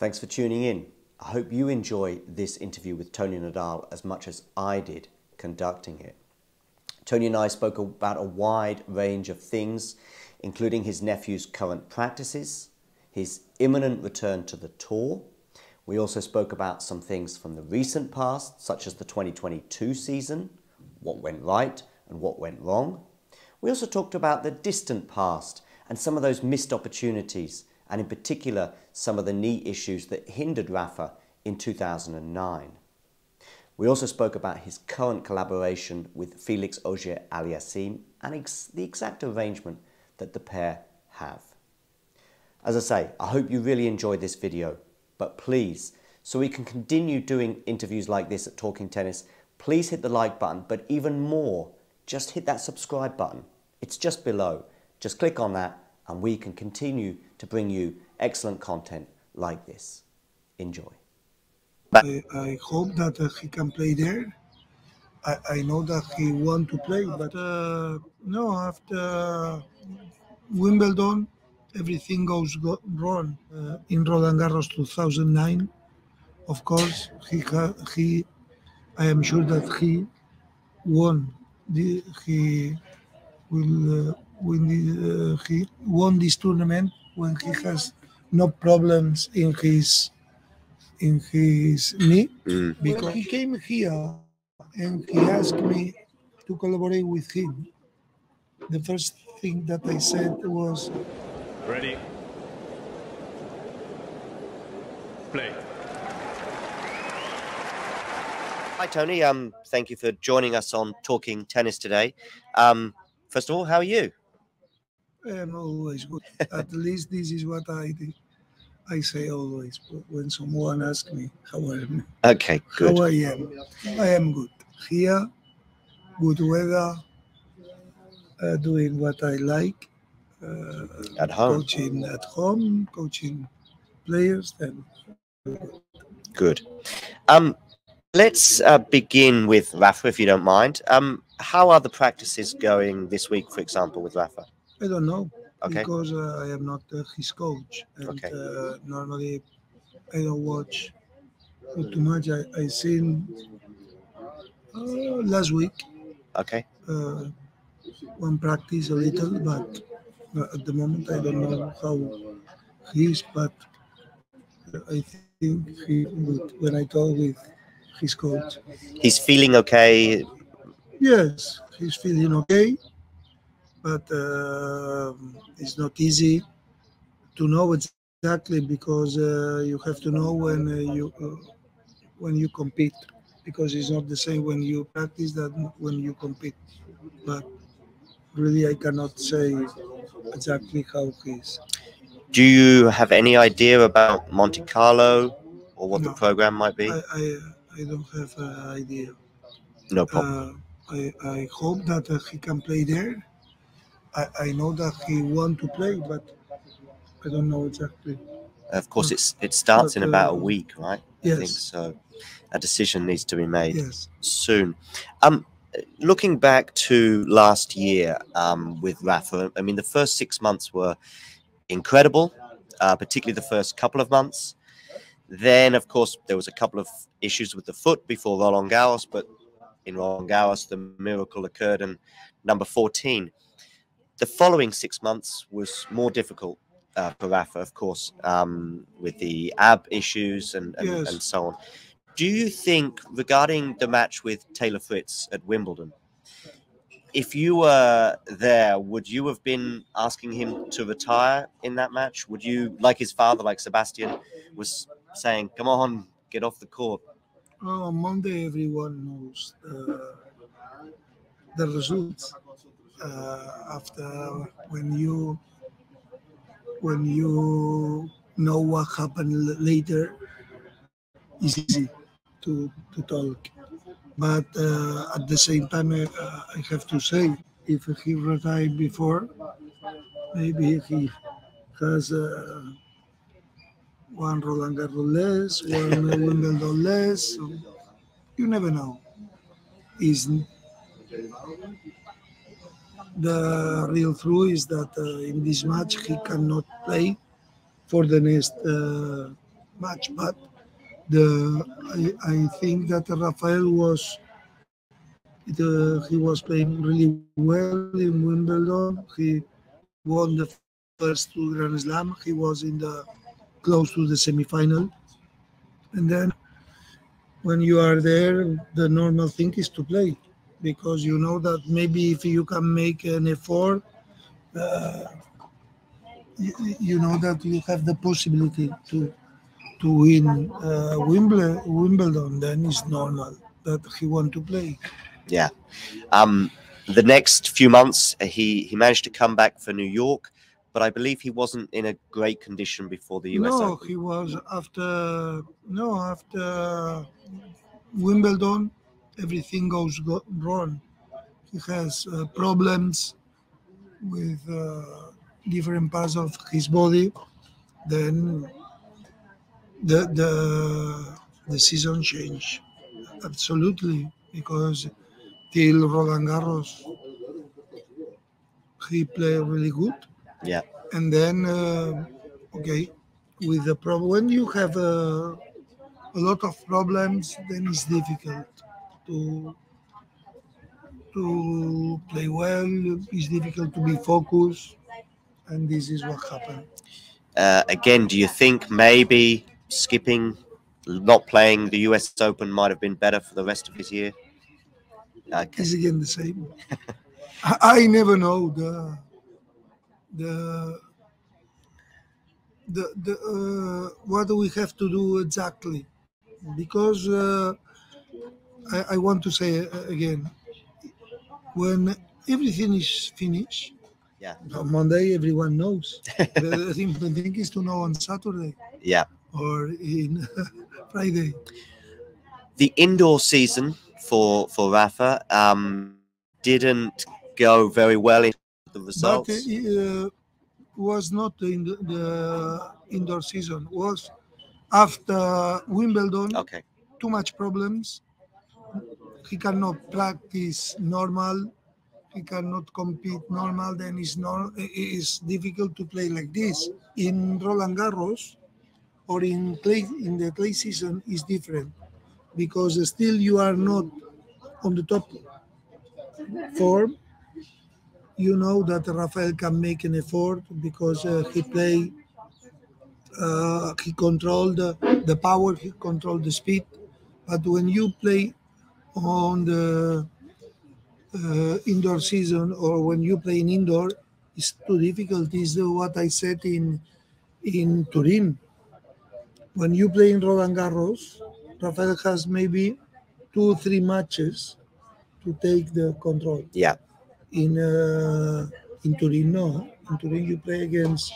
Thanks for tuning in. I hope you enjoy this interview with Toni Nadal as much as I did conducting it. Toni and I spoke about a wide range of things, including his nephew's current practices, his imminent return to the tour. We also spoke about some things from the recent past, such as the 2022 season, what went right and what went wrong. We also talked about the distant past and some of those missed opportunities, and in particular, some of the knee issues that hindered Rafa in 2009. We also spoke about his current collaboration with Felix Auger-Aliassime and the exact arrangement that the pair have. As I say, I hope you really enjoyed this video, but please, so we can continue doing interviews like this at Talking Tennis, please hit the like button, but even more, just hit that subscribe button. It's just below. Just click on that and we can continue to bring you excellent content like this. Enjoy. I hope that he can play there. I know that he wants to play, but no, after Wimbledon, everything goes wrong. In Roland Garros 2009, of course, I am sure that he won. He will win. He won this tournament when he has no problems in his knee. Because he came here and he asked me to collaborate with him. The first thing that I said was, "Ready, play." Hi Toni, thank you for joining us on Talking Tennis today. First of all, how are you? I am always good. At least this is what I say always when someone asks me how I am. Okay, good. How I am. I am good. Here, good weather, doing what I like. At home. Coaching at home, coaching players. Then good. Let's begin with Rafa, if you don't mind. How are the practices going this week, for example, with Rafa? I don't know, okay. Because I am not his coach. And okay. Normally, I don't watch too much. I seen last week. Okay. One practice a little, but at the moment I don't know how he is. But I think he good when I talk with his coach. He's feeling okay? Yes, he's feeling okay, but it's not easy to know exactly because you have to know when you compete, because it's not the same when you practice that when you compete. But really, I cannot say exactly how he is. Do you have any idea about Monte Carlo or what the program might be? I don't have an idea. No problem. I hope that he can play there. I know that he wants to play, but I don't know exactly. Of course, it starts in about a week, right? Yes. I think so. A decision needs to be made soon. Looking back to last year with Rafa, I mean, the first 6 months were incredible, particularly the first couple of months. Then, of course, there was a couple of issues with the foot before Roland Garros, but in Roland Garros, the miracle occurred in number 14. The following 6 months was more difficult for Rafa, of course, with the ab issues and so on. Do you think, regarding the match with Taylor Fritz at Wimbledon, if you were there, would you have been asking him to retire in that match? Would you, like his father, like Sebastian, was saying, come on, get off the court? On Monday, everyone knows the results. After when you know what happened later, it's easy to talk. But at the same time, I have to say, if he retired before, maybe he has one Roland Garros less, one Wimbledon less. So you never know. The real truth is that in this match he cannot play for the next match, but I think that Rafael he was playing really well in Wimbledon. He won the first two Grand Slam. He was in the close to the semi-final, and then when you are there, the normal thing is to play because you know that maybe if you can make an effort, you know that you have the possibility to win Wimbledon. Then it's normal that he want to play. Yeah. The next few months, he managed to come back for New York, but I believe he wasn't in a great condition before the US No, Open. he was after Wimbledon, everything wrong. He has problems with different parts of his body. Then the season changed absolutely because till Roland Garros he played really good, Yeah. and then okay, with the problem when you have a lot of problems, then it's difficult to play well. It's difficult to be focused, and this is what happened. Again, do you think maybe skipping, not playing the US Open might have been better for the rest of his year? Okay. It's again the same. I never know the what we have to do exactly because I want to say again when everything is finished Yeah. on Monday everyone knows. The thing is to know on Saturday Yeah. or in Friday. The indoor season for Rafa didn't go very well in the But results. was not in the indoor season. Was after Wimbledon. Okay. Too much problems. He cannot practice normal. He cannot compete normal. Then it's difficult to play like this. In Roland Garros or in the clay season is different because still you are not on the top form. You know that Rafael can make an effort because he controlled the power, he controlled the speed. But when you play on the indoor season or when you play in indoor, it's too difficult. Is what I said in Turin. When you play in Roland Garros, Rafael has maybe 2 3 matches to take the control. Yeah. In Turin, no. In Turin, you play against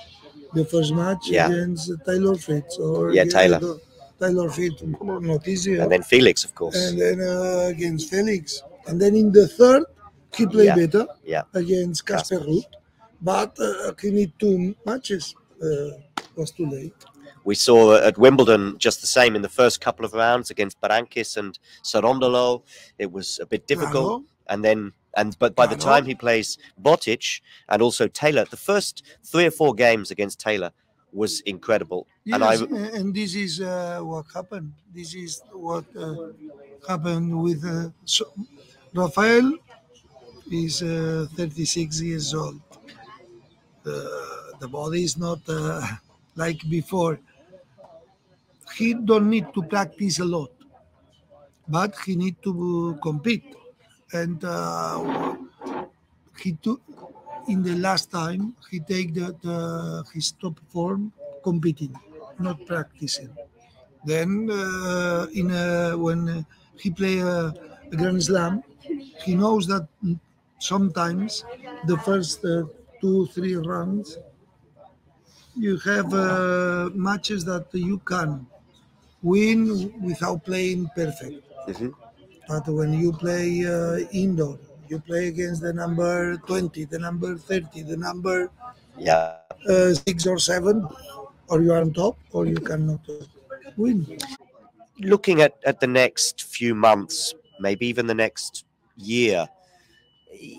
the first match against Taylor Fritz or Taylor. Taylor Fritz, not easier. And then Felix, of course. And then against Felix. And then in the third, he played better against Casper Ruud. But he need 2 matches. Was too late. We saw at Wimbledon just the same in the first couple of rounds against Berankis and Sarondolo. It was a bit difficult. Claro. But by the time he plays Botic and also Taylor, the first 3 or 4 games against Taylor was incredible. Yes, and this is what happened. This is what happened with Rafael. Is 36 years old. The body is not like before. He don't need to practice a lot, but he need to compete. And he took in the last time he take his top form competing, not practicing. Then when he play a Grand Slam, he knows that sometimes the first 2 3 rounds you have matches that you can win without playing perfect. Mm-hmm. But when you play indoor, you play against the number 20, the number 30, the number 6 or 7, or you are on top, or you cannot win. Looking at the next few months, maybe even the next year,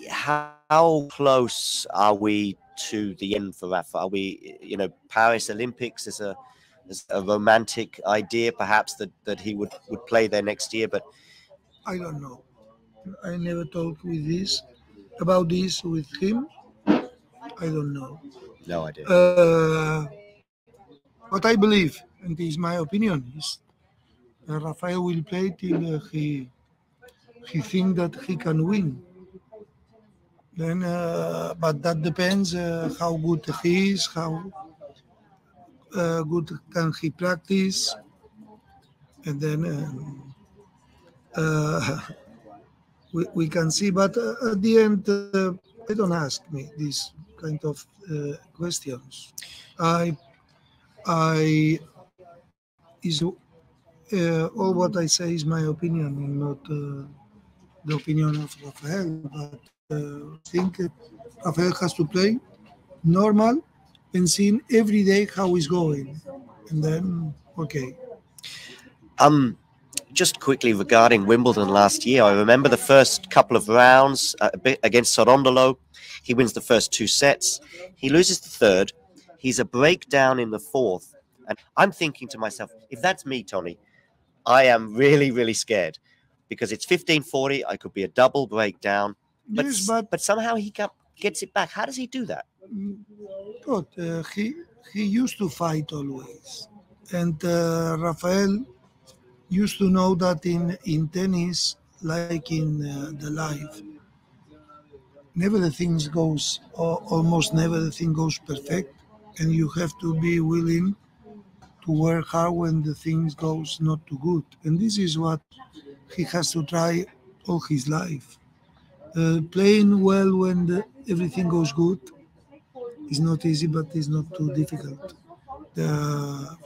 how close are we to the end for Rafa? Are we, Paris Olympics is a There's a romantic idea, perhaps, that he would play there next year, but I don't know. I never talked about this with him. I don't know. no idea. What I believe, and this is my opinion, is Rafael will play till he think that he can win. Then, but that depends how good he is, how good can he practice, and then we can see. But at the end, they don't ask me these kind of questions. I is all what I say is my opinion, and not the opinion of Rafael. But I think Rafael has to play normal and seeing every day how he's going, and then okay. Just quickly regarding Wimbledon last year, I remember the first couple of rounds against Sorondolo. He wins the first 2 sets. He loses the third. He's a breakdown in the fourth. And I'm thinking to myself, if that's me, Toni, I am really, really scared because it's 15-40. I could be a double breakdown. But, Yes, but somehow he gets it back. How does he do that? But he used to fight always. And Rafael used to know that in tennis, like in the life, never the things goes, or almost never the thing goes perfect, and you have to be willing to work hard when the things goes not too good. And this is what he has to try all his life. Playing well when everything goes good is not easy, but it's not too difficult. The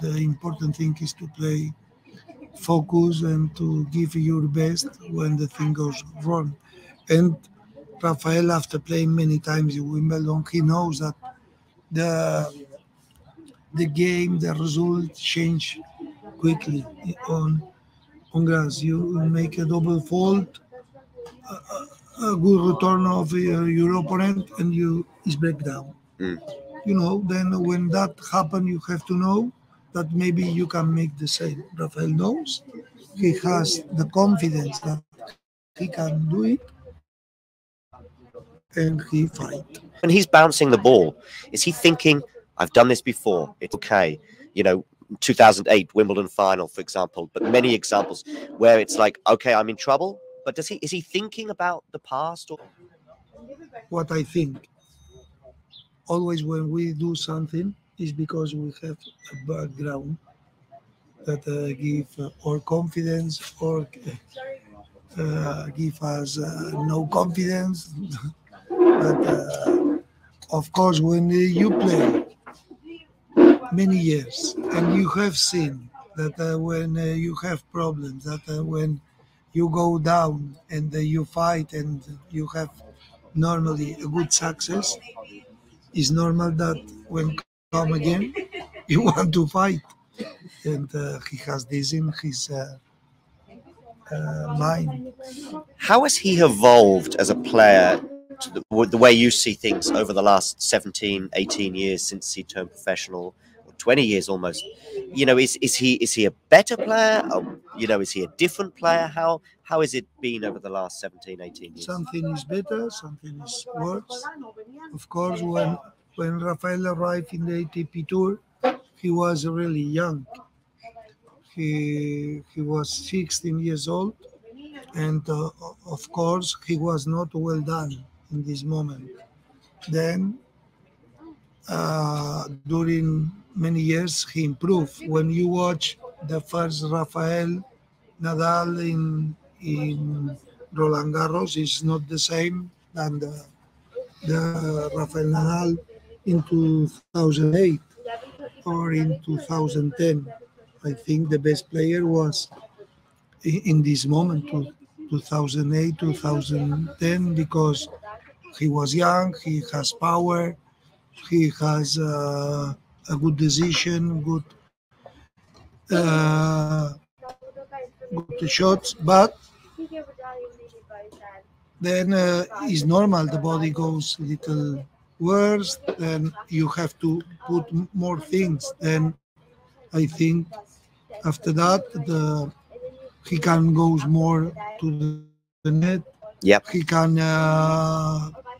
important thing is to play focus and to give your best when the thing goes wrong. And Rafael, after playing many times in Wimbledon, he knows that the game, the result change quickly on grass. You make a double fault, a good return of your opponent, and is breakdown. You know, then when that happens, you have to know that maybe you can make the same. Rafael knows he has the confidence that he can do it, and he fight. When he's bouncing the ball, is he thinking, I've done this before, it's okay? You know, 2008 Wimbledon final, for example, but many examples where it's like, okay, I'm in trouble. But is he thinking about the past? Or what I think, always when we do something, is because we have a background that give or confidence or give us no confidence. But of course, when you play many years and you have seen that when you have problems, that when you go down and you fight and you have normally a good success, it's normal that when come again, you want to fight. And he has this in his mind. how has he evolved as a player to the way you see things over the last 17, 18 years since he turned professional, or 20 years almost? You know, is he a better player? You know, is he a different player? How has it been over the last 17, 18 years? Something is better, something is worse. Of course, when Rafael arrived in the ATP Tour, he was really young. He was 16 years old, and of course, he was not well done in this moment. Then, during many years, he improved. When you watch the first Rafael Nadal in Roland Garros, it's not the same than the Rafael Nadal in 2008 or in 2010. I think the best player was in this moment, 2008, 2010, because he was young, he has power, he has a good decision, good shots, but then it's normal, the body goes a little worse, then you have to put more things. Then I think after that, he can go more to the net. Yep. He can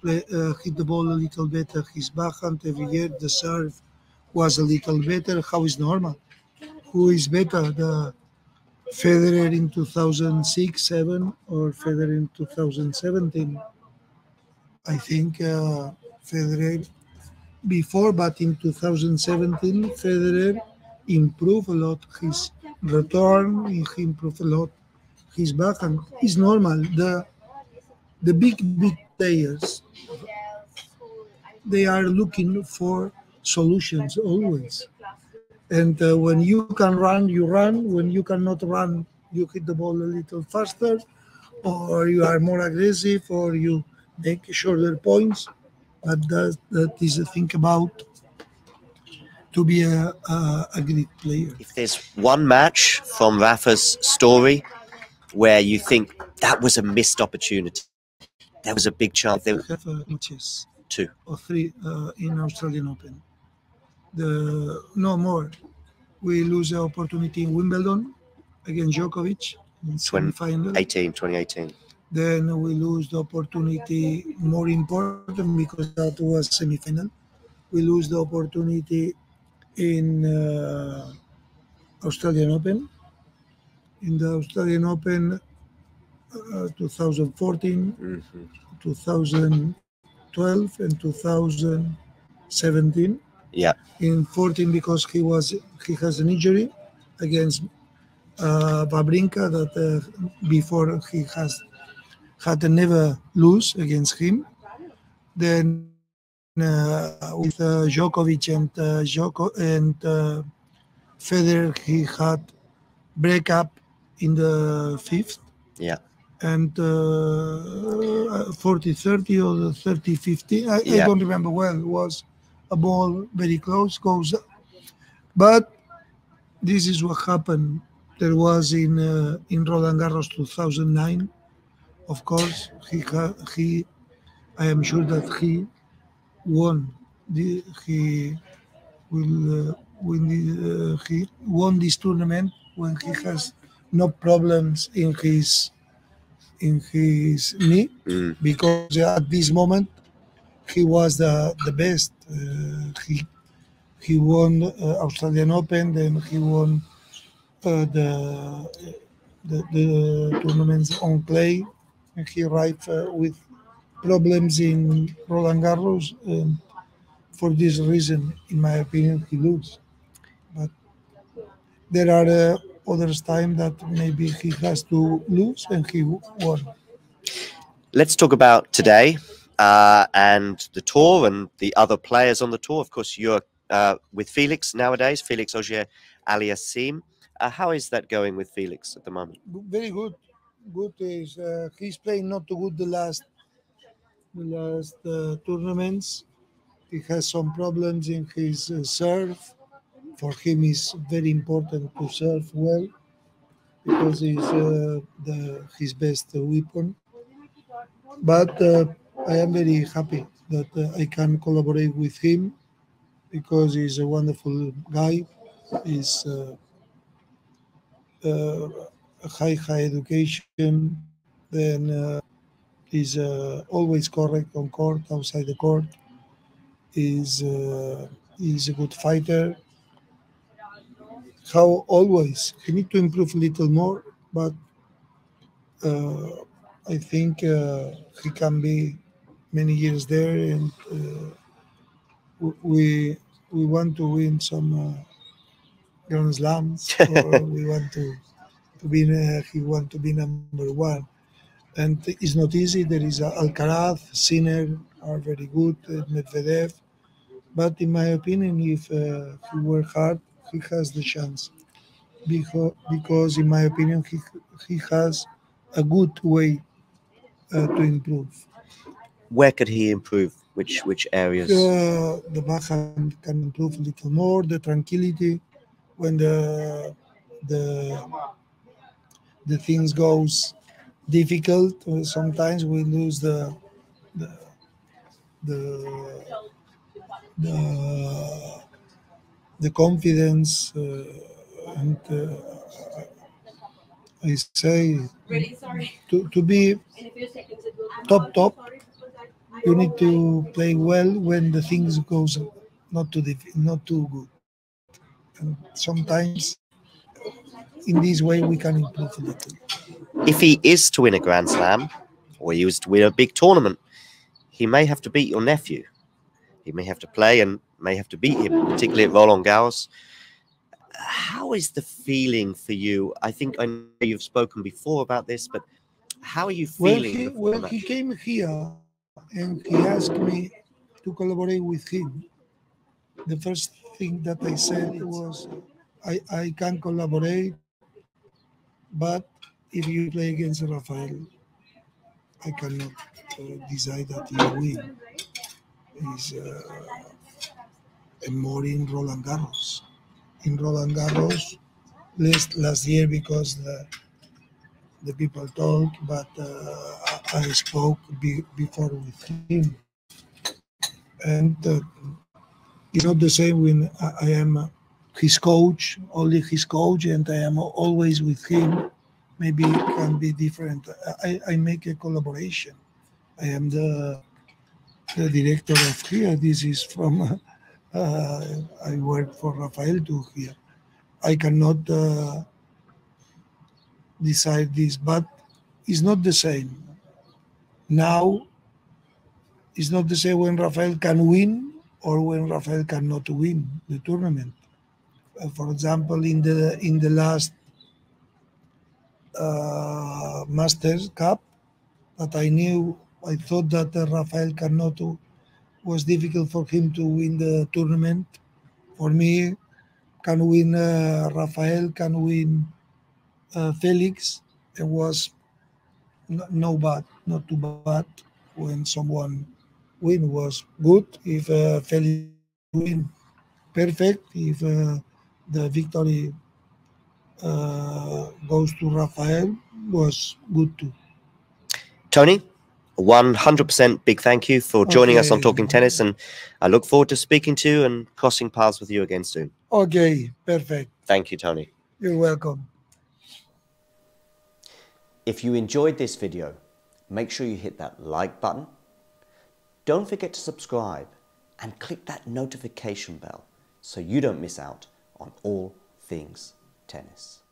hit the ball a little better. His backhand every year, the serve was a little better. How is normal? Who is better, the Federer in 2006-7 or Federer in 2017? I think Federer before, but in 2017, Federer improved a lot his return. He improved a lot his backhand. It's normal. The big players, they are looking for solutions always. And when you can run, you run. When you cannot run, you hit the ball a little faster, or you are more aggressive, or you make shorter points. But that is a thing about to be a great player. If there's one match from Rafa's story where you think that was a missed opportunity, there was a big chance. We have matches, 2 or 3 in Australian Open. No more. We lose the opportunity in Wimbledon against Djokovic in semi-final. 2018. Then we lose the opportunity, more important because that was semi-final. We lose the opportunity in Australian Open. In the Australian Open 2014, 2012, and 2017. Yeah. In 14 because he has an injury against Wawrinka that before he had never lose against him. Then with Djokovic and Federer, he had breakup in the fifth. Yeah. And 40-30 or the 30-50. I don't remember well. It was a ball very close, goes up. But this is what happened. There was in Roland Garros 2009. Of course, he I am sure that he won. He will win. He won this tournament when he has no problems in his knee, because at this moment he was the best. He won Australian Open, then he won the tournaments on clay, and he arrived with problems in Roland Garros, and for this reason, in my opinion, he loses. But there are others time that maybe he has to lose and he won. Let's talk about today and the tour and the other players on the tour. Of course, you're with Felix nowadays, Felix Auger-Aliassime. How is that going with Felix at the moment? Very good. Good is he's playing not too good the last tournaments. He has some problems in his serve. For him, it's very important to serve well because it's his best weapon. But I am very happy that I can collaborate with him because he's a wonderful guy. He's high education. Then he's always correct on court, outside the court. He's a good fighter. How always he need to improve a little more, but I think he can be many years there, and we want to win some Grand Slams, or we want to be. He want to be number one, and it's not easy. There is Alcaraz, Sinner are very good, Medvedev, but in my opinion, if he work hard, he has the chance. Because in my opinion, he has a good way to improve. Where could he improve? Which areas? The backhand can improve a little more. The tranquility when the things goes difficult. Sometimes we lose the the confidence, and I say to be top, you need to play well when the things goes not too good. And sometimes in this way we can improve a little. If he is to win a Grand Slam, or he was to win a big tournament, he may have to beat your nephew. He may have to play and may have to beat him, particularly at Roland Garros. How is the feeling for you? I think I know you've spoken before about this, but how are you feeling? When he came here and he asked me to collaborate with him, the first thing that I said was, I can collaborate, but if you play against Rafael, I cannot decide that you win. Is more in Roland Garros. In Roland Garros, last year because the people talk, but I spoke before with him, and it's not the same when I am his coach, only his coach, and I am always with him. Maybe it can be different. I make a collaboration. I am the director of here. This is from, I work for Rafael to here. I cannot decide this, but it's not the same. Now, it's not the same when Rafael can win or when Rafael cannot win the tournament. For example, in the last Masters Cup that I thought that Rafael cannot was difficult for him to win the tournament. For me, can win Rafael, can win Felix. It was no bad, not too bad. When someone win was good. If Felix win, perfect. If the victory goes to Rafael, was good too. Toni, 100% big thank you for joining us on Talking Tennis, and I look forward to speaking to you and crossing paths with you again soon. Okay, perfect. Thank you, Toni. You're welcome. If you enjoyed this video, make sure you hit that like button. Don't forget to subscribe and click that notification bell so you don't miss out on all things tennis.